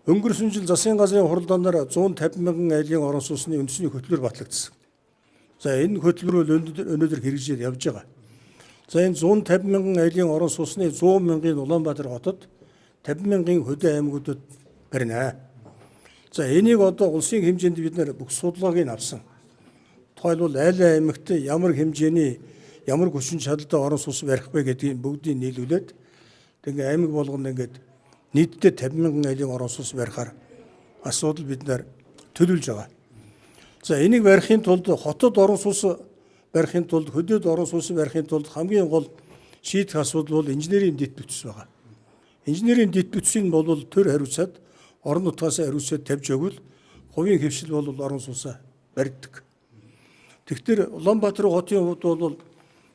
Өнгөрсөн жил засгийн газрын хуралдаанаар 150 мянган айлын орон сууцны үндэсний хөтөлбөр батлагдсан. За энэ хөтөлбөр бол өнөөдөр хэрэгжиж явж байгаа. За энэ 150 мянган айлын орон сууцны 100 мянган Улаанбаатар хотод 50 мянган хөдөө аймагуудад барина. За энийг одоо улсын хэмжээнд бид нэр бүх судалгааг нь авсан. Тухайлбал айл аймагт ямар хэмжээний ямар хүчин чадалтай орон сууц барих вэ гэдгийг бүгдийг нийлүүлээд тэгээ аймаг болгоно ингээд нийтдээ 50 мянган айлын орон сууц барихаар асуудал бид нар төлөвлөж байгаа. За энийг барихын тулд хотод орон сууц барихын тулд хөдөөд орон сууц барихын тулд хамгийн гол шийдэх асуудал бол инженерийн дэд бүтц байгаа. Инженерийн дэд бүтцийг бол төр хариуцаад орон нутгаас хариуцаад тавьж өгвөл хувийн хэвшил бол орон сууцаа барьдаг. Тэгэхээр Улаанбаатар хотын хувьд бол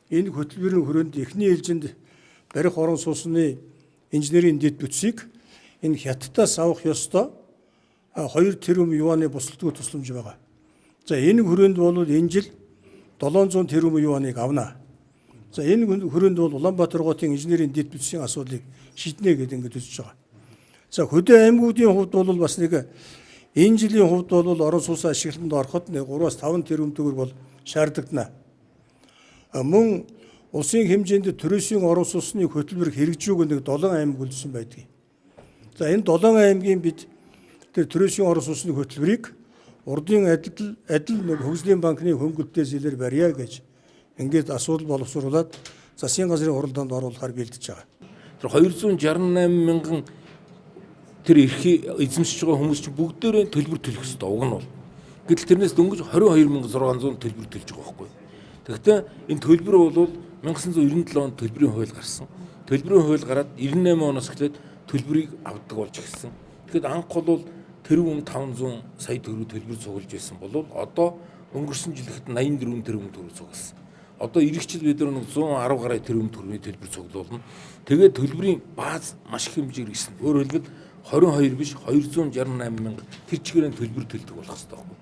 энэ хөтөлбөрийн хүрээнд эхний ээлжинд барих орон сууцны инженерийн дэд бүтцийг энэ хятадаас авах ёстой 2 тэрбум юаны бусалдгүй тусламж байгаа. За энэ хүрээнд бол энэ жил 700 тэрбум юаныг авна. За энэ хүрээнд бол Улаанбаатар хотын инженерийн дэд бүтцийн асуудлыг шийднэ гэдэг ингэж үзэж байгаа. За хөдөө аймагуудын хувьд бол бас нэг энэ жилийн хувьд бол орон сууцаа ашиглалтанд ороход 3-5 тэрбум төгрөг бол шаардлагадана. Мөн улсын хэмжээнд төрөөсийн орон сууцны хөтөлбөр хэрэгжүүлэх нэг 7 аймаг үлдсэн байдаг. За энэ 7 аймгийн бид тэр төрөөсийн орон сууцны хөтөлбөрийг урдын адил хөгжлийн банкны хөнгөлөлтөө зээлээр барья гэж ингээд асуудал боловсруулад засгийн газрын хуралдаанд оруулахаар бэлдэж байгаа. Тэр 268 мянган тэр эрхийг эзэмшиж байгаа хүмүүс чинь бүгдээрээ төлбөр төлөх ёстой уг нь бол. Гэтэл тэрнээс дөнгөж 22,600 төлбөр төлж байгаа байхгүй. Тэгэхдээ энэ төлбөр бол 1997 онд төлбөрийн хууль гарсан. Төлбөрийн хууль гараад 98 оноос эхлээд төлбөрийг авдаг болж ирсэн. Тэгэхэд анх бол тэрбум 500 сая төгрөг төлбөр цуглаж байсан бол одоо өнгөрсөн жилд 84 тэрбум төгрөг цугласан. Одоо ирэх жил бид нар 110 гаруй тэрбум төгрөгийн төлбөр цуглуулна. Тэгээд төлбөрийн бааз маш их хэмжээр гисэн. Өөрөөр хэлбэл 22 биш 268 мянга тэр чигээр төлбөр төлдөг болох хэрэгтэй байхгүй.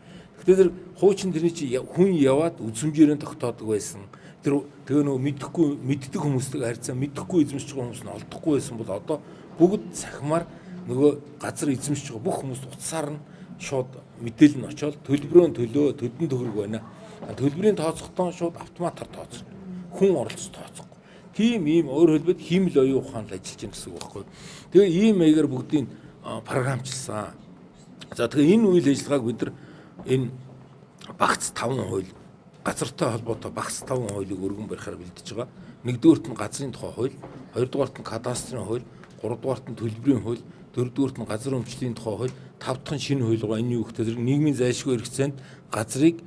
Тэгэхээр хуучин тэрний чи хүн яваад үзмжээрээ тогтоодог байсан. Тэгээ нөгөө мэддэг хүмүүстэй харьцаа мэдхгүй эзэмшиж байгаа хүмүүс нь олдохгүй байсан бол одоо бүгд сахимаар нөгөө газар эзэмшиж байгаа бүх хүмүүс утсаар нь шууд мэдээлэл нь очоод төлбөрөө төдөн төгрөг байна. Төлбөрийн тооцохдоо шууд автоматар тооцно. Хүн оролцож тооцохгүй. Тийм ийм өөр хэлбэл хиймэл оюун ухаанд ажиллаж байна гэсэн үг байхгүй. Тэгээ ийм маягаар бүгдийг програмчилсан. За тэгээ энэ үйл ажиллагааг бид нар энэ багц 5 хууль газартай холбоотой багц 5 хуулийг өргөн барихаар бэлдэж байгаа. Нэгдүгээрт нь газрын тухай хууль, хоёрдугаарт нь кадастрын хууль, гуравдугаарт нь төлбөрийн хууль, дөрөвдүгээрт нь газар өмчлийн тухай хууль, тавд дахь нь шинэ хууль байгаа. Энэ юу гэхээр зэрэг нийгмийн зайлшгүй хэрэгцээнд газрыг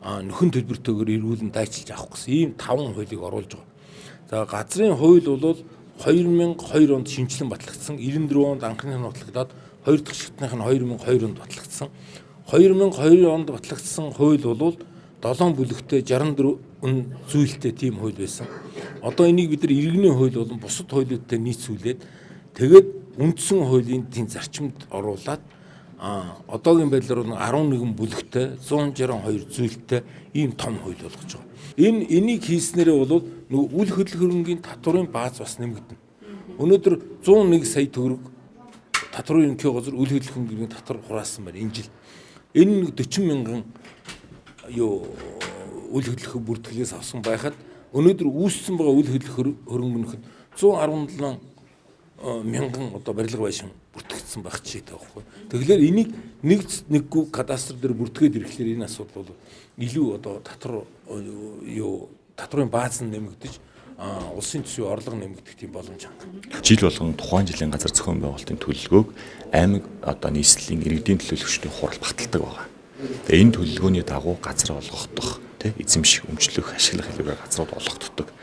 нөхөн төлбөртөөр эргүүлэн дайчилж авах гэсэн ийм 5 хуулийг оруулж байгаа. За газрын хууль бол 2002 онд шинжилэн батлагдсан. 94 онд анхны нь батлагдаад хоёр дахь шатных нь 2002 онд батлагдсан. 2002 онд батлагдсан хууль бол 7 бүлэгтэй 64 зүйлтэй тийм хууль байсан. Одоо энийг бид нар иргэний хууль болон бусад хуулиудтай нийцүүлээд тэгээд үндсэн хуулийн тийм зарчимд оруулаад одоогийн байдлаар 11 бүлэгтэй 162 зүйлтэй ийм том хууль болгож байгаа. Энийг хийснээрээ бол нөгөө үл хөдлөх хөрөнгийн татварын бааз бас нэмэгдэнэ. Өнөөдөр 101 сая төгрөг татварын ерөнхий газар үл хөдлөх хөрөнгийн татвар хураасан байна энэ жил. Энэ 40 мянган үл хөдлөх бүртгэлээс авсан байхад өнөөдөр үүссэн байгаа үл хөдлөх хөрөнгөнөхөд 117 мянган одоо барилга байшин бүртгэгдсэн байх жишээтэй байхгүй. Тэгэхээр энийг нэггүй кадастр дээр бүртгээд ирэхлээр энэ асуудал бол илүү одоо татварын бааз нь нэмэгдэж улсын төсвийн орлого нэмэгдэх тийм боломж хангана. Жил болгон тухайн жилийн газар зохион байгуулалтын төлөлгөөг аймаг одоо нийслэлийн иргэдийн төлөөлөгчдийн хурал баталдаг байгаа. Тэгээ энэ төлөлгөөний дагуу газар олгохдох, эзэмших, өмчлөх, ашиглах хэлбэрээр газрууд олгогддог.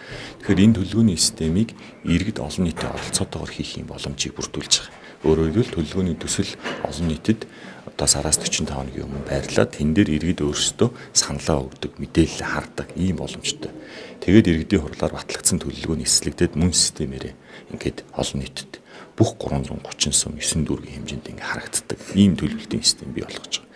Тэгэхээр энэ төлөлгөөний системийг иргэд олон нийтийн оролцоотойгоор хийх юм боломжийг бүрдүүлж байгаа. Өөрөөр хэлбэл төлөлгөөний төсөл олон нийтэд одоо сараас 45 хоногийн өмнө байрлаад тэн дээр иргэд өөрсдөө саналаа өгдөг, мэдээлэл хардаг ийм боломжтой. Тэгээд иргэдийн хурлаар батлагдсан төлөлгөөний эслэгдээд мөн системээрээ ингээд олон нийтэд бүх 330 сум 9 дүүргийн хэмжээнд ингээд харагддаг ийм төлөвлөлтийн систем бий болгож байгаа.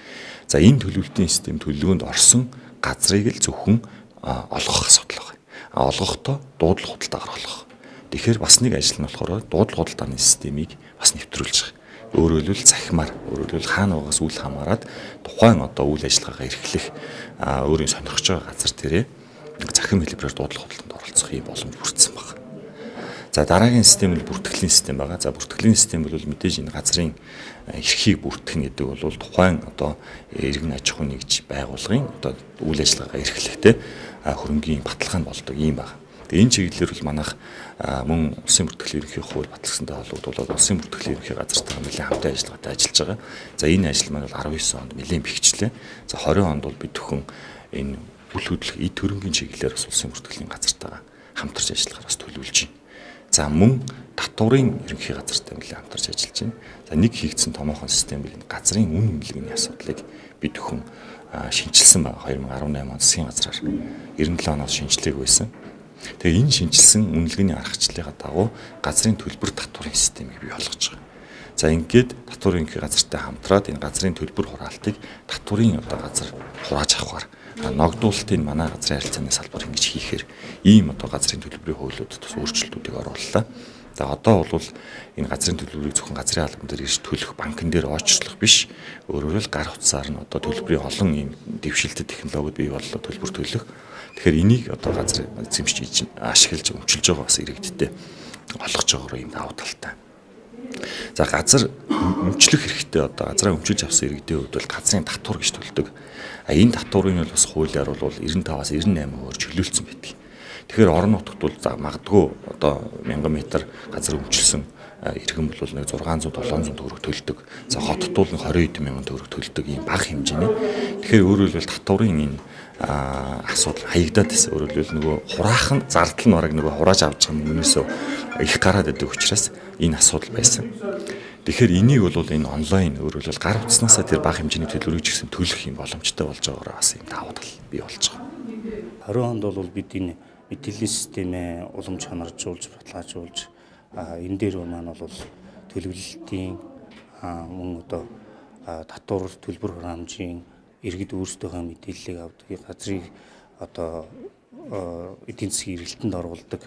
За энэ төлөвлөлтийн систем төлөвлөгөөнд орсон газрыг л зөвхөн олгох асуудал байна. Олгохдоо дуудлага худалдаагаар олгох. Тэгэхээр бас нэг ажил нь болохоор дуудлага худалдааны системийг бас нэвтрүүлж байгаа. Өөрөөр хэлбэл захимаар, өөрөөр хэлбэл хаана байгаас үл хамааран тухайн одоо үйл ажиллагаагаа эрхлэх өөрийн сонирхож байгаа газар дээрээ захим хэлбэрээр дуудлага худалдаанд оролцох юм боломж бүрдсэн байна. За дараагийн систем нь бүртгэлийн систем байгаа. За бүртгэлийн систем бол мэдээж энэ газрын эрхийг бүртгэх гэдэг бол тухайн одоо иргэн аж ахуйн нэгж байгууллагын одоо үйл ажиллагаагаа эрхлэхтэй хөрөнгийн баталгаа нь болдог юм байна. Тэгээ энэ чиглэлээр бол манайх мөн улсын бүртгэлийн ерөнхий хууль батлагдсантай холбогдуулаад улсын бүртгэлийн ерөнхий газартайгаа нэлээд хамтын ажиллагаатай ажиллаж байгаа. За энэ ажил маань бол 19 онд нэлээд бэхжлээ. За 20 онд бол бид бүхэн энэ үл хөдлөх эд хөрөнгийн чиглэлээр бас улсын бүртгэлийн газартайгаа хамтарч ажиллахаар бас төлөвлөж байна. За мөн татварын ерөнхий газартай нэлээд хамтарч ажиллаж байна. За нэг хийгдсэн томоохон систем бол энэ газрын үн үнэлгээний асуудлыг бид бүхэн шинжилсэн байна. 2018 онд засгийн газраар 97 оноос шинжилгээг байсан. Тэгээ энэ шинжилсэн үнэлгээний аргачлалын дагуу газрын төлбөр татварын системийг бий болгож байгаа. За ингээд татварын ерөнхий газартай хамтраад энэ газрын төлбөр хураалтыг татварын одоо газар хурааж авахаар ногдуулалтын манай газрын харилцааны салбар ингэж хийхээр ийм одоо газрын төлбөрийн хуулиудад бас өөрчлөлтүүдийг орууллаа. За одоо бол энэ газрын төлбөрийг зөвхөн газрын албан дээр ирж төлөх банкн дээр очрлох биш. Өөрөөр хэлбэл гар утсаар нь одоо төлбөрийн олон ийм дэвшилтэд технологиуд бий боллоо төлбөр төлөх. Тэгэхээр энийг одоо газар эзэмшиж ашиглаж өмчилж байгаа бас иргэдтэй олгож байгаагаар ийм давуу талтай. За газар өмчлөх хэрэгтэй одоо газраа өмчилж авсан иргэдийн хувьд бол газрын татвар гэж төлдөг. Энэ татварыг бол бас хуулиар бол 95-аас 98% чөлөөлсөн байдаг. Тэгэхээр орон нутагт бол магадгүй одоо 1000 м газар өмчилсөн иргэн бол нэг 600-700 төгрөг төлдөг. За хотод бол 20 мянган төгрөг төлдөг ийм бага хэмжээний. Тэгэхээр өөрөөр хэлбэл татварын энэ асуудал хаягдаад байсан. Өөрөөр хэлбэл нөгөө хураахан зардал нь бараг нөгөө хурааж авч байгаа юмнээсөө их гараад байдаг учраас энэ асуудал байсан. Тэгэхээр энийг бол энэ онлайн өөрөөр хэлбэл гар утаснасаа тэр бага хэмжээний төлбөрийг ч гэсэн төлөх юм боломжтой болж байгаагаар бас ийм давуу тал бий болж байгаа. 20 онд бол бид энэ мэдээллийн системээ уламж чанаржуулж, баталгаажуулж энэ дээр маань бол төлөвлөлтийн мөн одоо татвар төлбөр хураамжийн иргэд өөрсдийнхөө мэдээллийг авдаг, газрыг одоо эдийн засгийн эргэлтэнд оруулдаг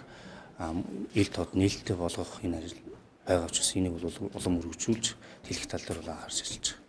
ил тод нээлттэй болгох энэ ажил байгаа учраас энийг бол улам өргөжүүлж хэлэх тал дээр анхаарч ажиллаж байгаа.